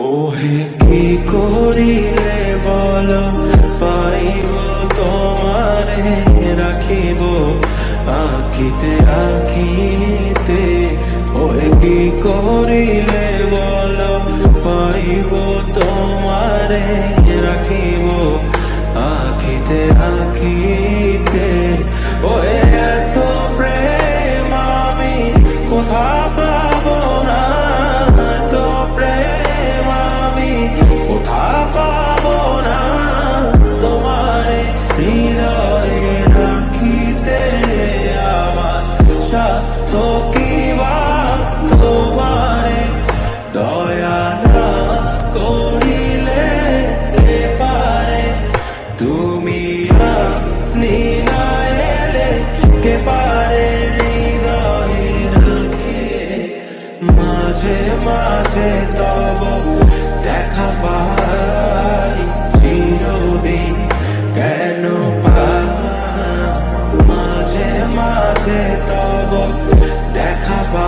ওহে কি করিলে বল পাইব তোমারে রাখিব আখিতে আখিতে। ওহে কি করিলে বল পাইব তোমারে রাখিব আখিতে আখিতে। ওহে এত প্রেম আমি কোথা পাবো না, এত প্রেম আমি কোথা পাবো না। তোমারে হৃদয়ে রাখিতে আমার সাধ্য কি বা তোমারে দয়া না করিলে কে পারে। তুমি আপনি না এলে কে পারে হৃদয়ে রাখে। মাঝে মাঝে তব দেখা পাই চিরদিন কেন পাই। মাঝে মাঝে তব দেখা পাই